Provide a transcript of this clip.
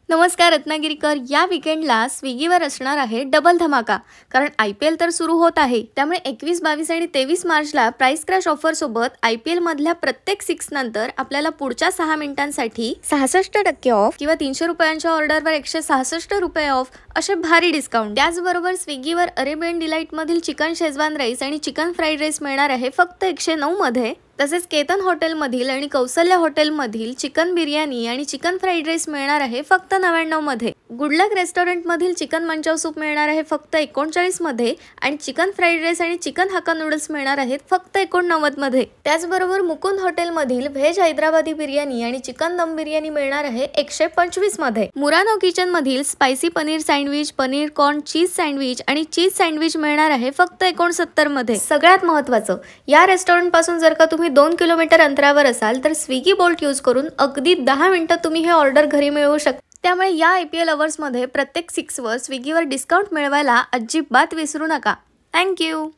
नमस्कार रत्नागिरीकर. या विकेंडला स्विगीवर असणार आहे डबल धमाका. कारण IPL तर सुरू होत आहे. त्यामुळे 21, 22 आणि 23 मार्चला प्राइस क्रॅश ऑफर सोबत IPL मधल्या प्रत्येक 6 नंतर आपल्याला पुढच्या 6 मिनिटांसाठी 66% ऑफ किंवा 300 रुपयांच्या ऑर्डरवर 166 रुपये ऑफ असे भारी डिस्काउंट. त्याचबरोबर स्विगीवर अरेबियन डिलाइट मधील चिकन शेजवान राईस आणि चिकन फ्राईड राईस मिळणार आहे फक्त 109 मध्ये. तसेच केतन हॉटेलमधील आणि कौसल्या हॉटेलमधील चिकन बिर्याणी आणि चिकन फ्राईड राईस मिळणार आहे फक्त 99 मध्ये. गुडलक रेस्टॉरंटमधील चिकन मंचाव सूप मिळणार आहे फक्त 39 मध्ये आणि चिकन फ्राईड राईस आणि चिकन हक्का नूडल्स मिळणार आहेत फक्त 89 मध्ये. त्याचबरोबर मुकुंद हॉटेलमधील व्हेज हैदराबादी बिर्याणी आणि चिकन दम बिर्याणी मिळणार आहे 125 मध्ये. मुरानो किचन मधील spicy paneer sandwich, paneer corn cheese sandwich आणि चीज सँडविच मिळणार आहे फक्त 69 मध्ये. सगळ्यात महत्त्वाचं, या रेस्टॉरंट पासून जर का तुम्ही 2 किलोमीटर अंतरावर असाल तर स्विगी बोल्ट यूज करून अगदी 10 मिनिटात तुम्ही हे ऑर्डर घरी मिळवू शकता. त्यामुळे या IPL अवर्स मध्ये प्रत्येक 6 वर स्विगीवर डिस्काउंट मिळवायला अजिबात विसरू नका. थँक्यू.